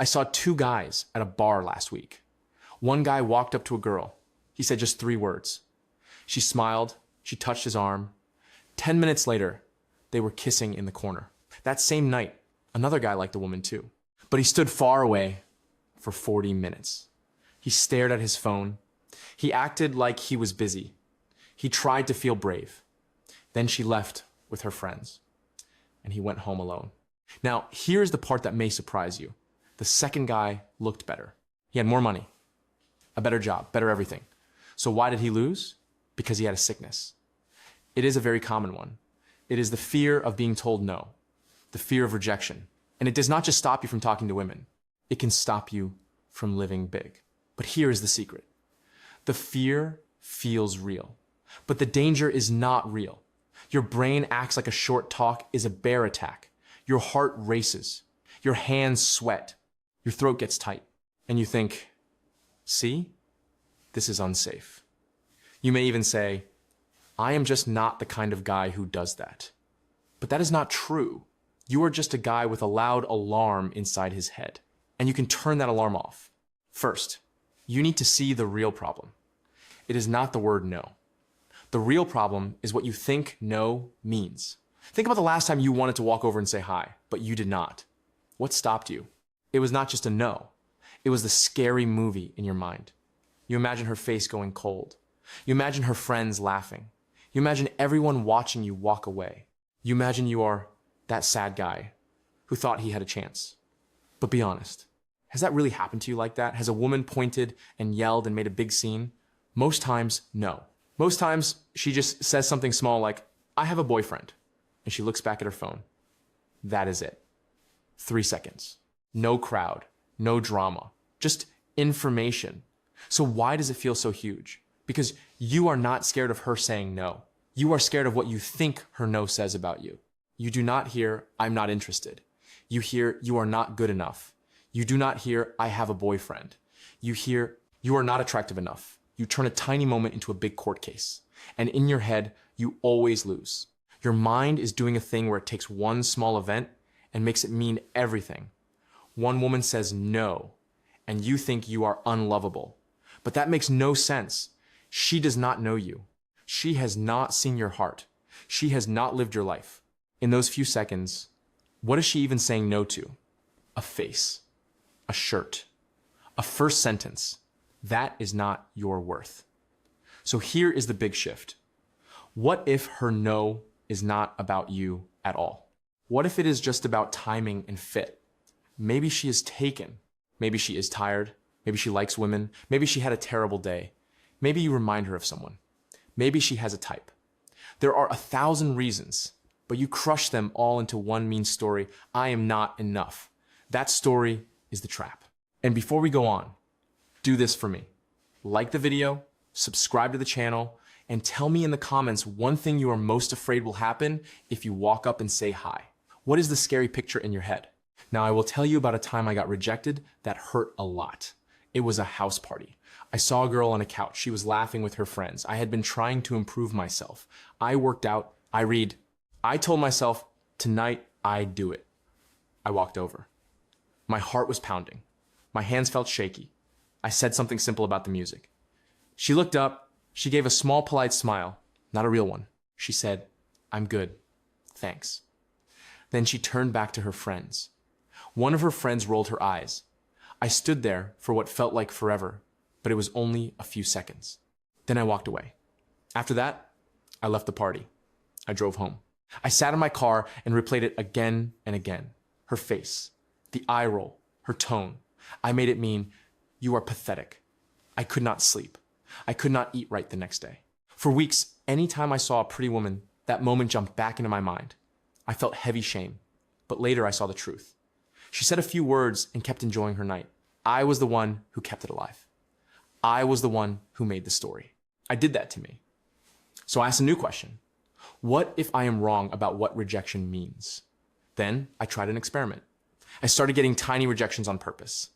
I saw two guys at a bar last week. One guy walked up to a girl. He said just 3 words. She smiled. She touched his arm. 10 minutes later, they were kissing in the corner. That same night, another guy liked the woman too. But he stood far away for 40 minutes. He stared at his phone. He acted like he was busy. He tried to feel brave. Then she left with her friends, and he went home alone. Now, here's the part that may surprise you. The second guy looked better. He had more money, a better job, better everything. So why did he lose? Because he had a sickness. It is a very common one. It is the fear of being told no, the fear of rejection. And it does not just stop you from talking to women. It can stop you from living big. But here is the secret. The fear feels real, but the danger is not real. Your brain acts like a short talk is a bear attack. Your heart races. Your hands sweat. Your throat gets tight. And you think, see, this is unsafe. You may even say, I am just not the kind of guy who does that. But that is not true. You are just a guy with a loud alarm inside his head, and you can turn that alarm off. First, you need to see the real problem. It is not the word no. The real problem is what you think no means. Think about the last time you wanted to walk over and say hi, but you did not. What stopped you? It was not just a no. It was the scary movie in your mind. You imagine her face going cold. You imagine her friends laughing. You imagine everyone watching you walk away. You imagine you are that sad guy who thought he had a chance. But be honest, has that really happened to you like that? Has a woman pointed and yelled and made a big scene? Most times, no. Most times, she just says something small like, I have a boyfriend. And she looks back at her phone. That is it. 3 seconds. No crowd. No drama. Just information. So why does it feel so huge? Because you are not scared of her saying no. You are scared of what you think her no says about you. You do not hear, I'm not interested. You hear, you are not good enough. You do not hear, I have a boyfriend. You hear, you are not attractive enough. You turn a tiny moment into a big court case. And in your head, you always lose. Your mind is doing a thing where it takes one small event and makes it mean everything. One woman says no, and you think you are unlovable. But that makes no sense. She does not know you. She has not seen your heart. She has not lived your life. In those few seconds, what is she even saying no to? A face, a shirt, a first sentence. That is not your worth. So here is the big shift. What if her no is not about you at all? What if it is just about timing and fit? Maybe she is taken. Maybe she is tired. Maybe she likes women. Maybe she had a terrible day. Maybe you remind her of someone. Maybe she has a type. There are 1,000 reasons, but you crush them all into one mean story. I am not enough. That story is the trap. And before we go on, do this for me. Like the video, subscribe to the channel, and tell me in the comments one thing you are most afraid will happen if you walk up and say hi. What is the scary picture in your head? Now, I will tell you about a time I got rejected that hurt a lot. It was a house party. I saw a girl on a couch. She was laughing with her friends. I had been trying to improve myself. I worked out. I read. I told myself, tonight I'd do it. I walked over. My heart was pounding. My hands felt shaky. I said something simple about the music. She looked up. She gave a small, polite smile, not a real one. She said, I'm good. Thanks. Then she turned back to her friends. One of her friends rolled her eyes. I stood there for what felt like forever, but it was only a few seconds. Then I walked away. After that, I left the party. I drove home. I sat in my car and replayed it again and again. Her face, the eye roll, her tone. I made it mean, you are pathetic. I could not sleep. I could not eat right the next day. For weeks, anytime I saw a pretty woman, that moment jumped back into my mind. I felt heavy shame, but later I saw the truth. She said a few words and kept enjoying her night. I was the one who kept it alive. I was the one who made the story. I did that to me. So I asked a new question. What if I am wrong about what rejection means? Then I tried an experiment. I started getting tiny rejections on purpose.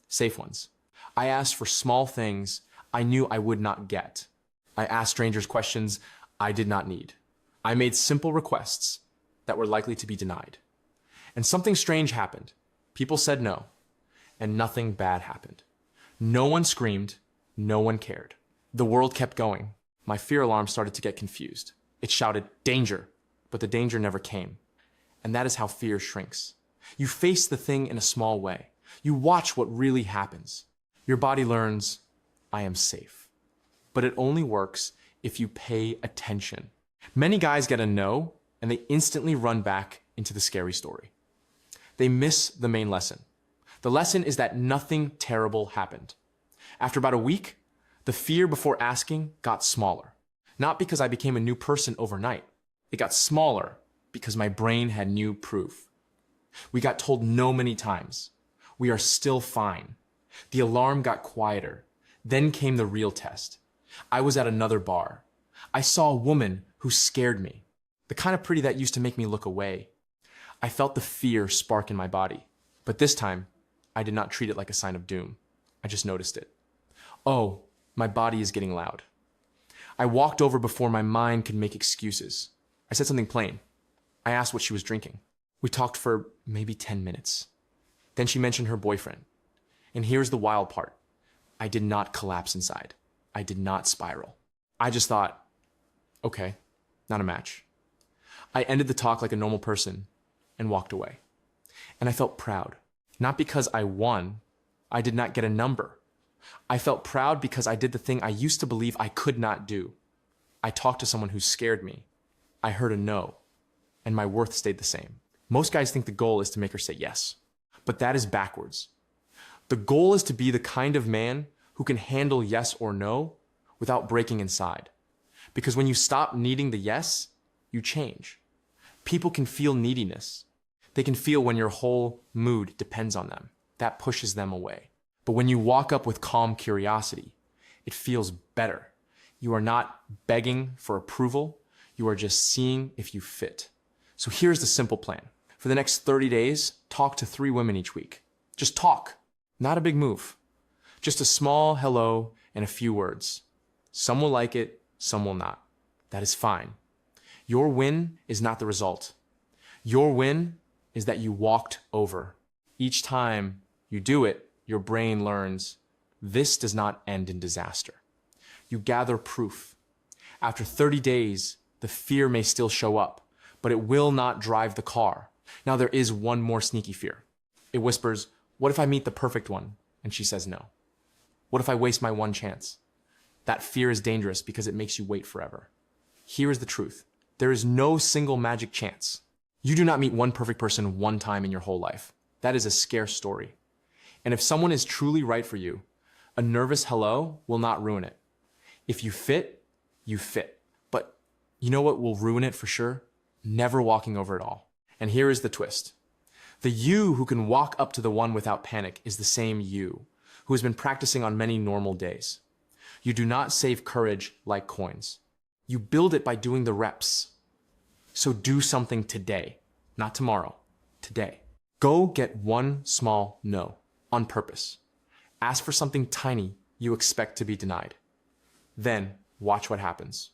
Safe ones. I asked for small things I knew I would not get. I asked strangers questions I did not need. I made simple requests that were likely to be denied. And something strange happened. People said no. and nothing bad happened. No one screamed, no one cared. The world kept going. My fear alarm started to get confused. It shouted, danger, but the danger never came. And that is how fear shrinks. You face the thing in a small way. You watch what really happens. Your body learns, I am safe. But it only works if you pay attention. Many guys get a no, and they instantly run back into the scary story. They miss the main lesson. The lesson is that nothing terrible happened. After about a week, the fear before asking got smaller. Not because I became a new person overnight. It got smaller because my brain had new proof. We got told no many times. We are still fine. The alarm got quieter. Then came the real test. I was at another bar. I saw a woman who scared me. The kind of pretty that used to make me look away. I felt the fear spark in my body. But this time, I did not treat it like a sign of doom. I just noticed it. Oh, my body is getting loud. I walked over before my mind could make excuses. I said something plain. I asked what she was drinking. We talked for maybe 10 minutes. Then she mentioned her boyfriend. And here's the wild part. I did not collapse inside. I did not spiral. I just thought, okay, not a match. I ended the talk like a normal person and walked away. And I felt proud. Not because I won. I did not get a number. I felt proud because I did the thing I used to believe I could not do. I talked to someone who scared me. I heard a no, and my worth stayed the same. Most guys think the goal is to make her say yes, but that is backwards. The goal is to be the kind of man who can handle yes or no without breaking inside. Because when you stop needing the yes, you change. People can feel neediness. They can feel when your whole mood depends on them. That pushes them away. But when you walk up with calm curiosity, it feels better. You are not begging for approval. You are just seeing if you fit. So here's the simple plan. For the next 30 days, talk to 3 women each week. Just talk. Not a big move. Just a small hello and a few words. Some will like it, some will not. That is fine. Your win is not the result. Your win is that you walked over. Each time you do it, your brain learns this does not end in disaster. You gather proof. After 30 days, the fear may still show up, but it will not drive the car. Now there is one more sneaky fear. It whispers, what if I meet the perfect one? And she says no. What if I waste my one chance? That fear is dangerous because it makes you wait forever. Here is the truth. There is no single magic chance. You do not meet one perfect person one time in your whole life. That is a scarce story. And if someone is truly right for you, a nervous hello will not ruin it. If you fit, you fit. But you know what will ruin it for sure? Never walking over at all. And here is the twist. The you who can walk up to the one without panic is the same you who has been practicing on many normal days. You do not save courage like coins. You build it by doing the reps. So do something today, not tomorrow, today. Go get one small no on purpose. Ask for something tiny you expect to be denied. Then watch what happens.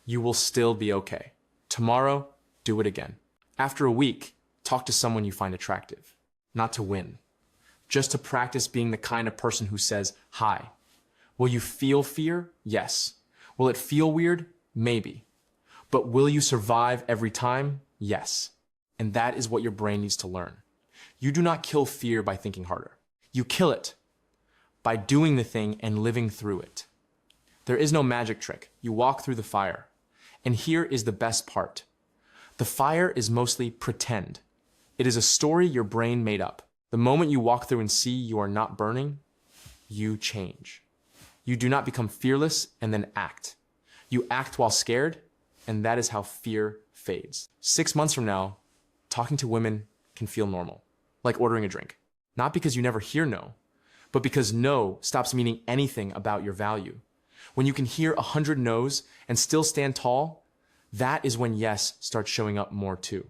You will still be okay. Tomorrow, do it again. After a week, talk to someone you find attractive. Not to win. Just to practice being the kind of person who says, hi. Will you feel fear? Yes. Will it feel weird? Maybe. But will you survive every time? Yes. And that is what your brain needs to learn. You do not kill fear by thinking harder. You kill it by doing the thing and living through it. There is no magic trick. You walk through the fire. And here is the best part. The fire is mostly pretend. It is a story your brain made up. The moment you walk through and see you are not burning, you change. You do not become fearless and then act. You act while scared, and that is how fear fades. 6 months from now, talking to women can feel normal, like ordering a drink. Not because you never hear no, but because no stops meaning anything about your value. When you can hear 100 no's and still stand tall, that is when yes starts showing up more too.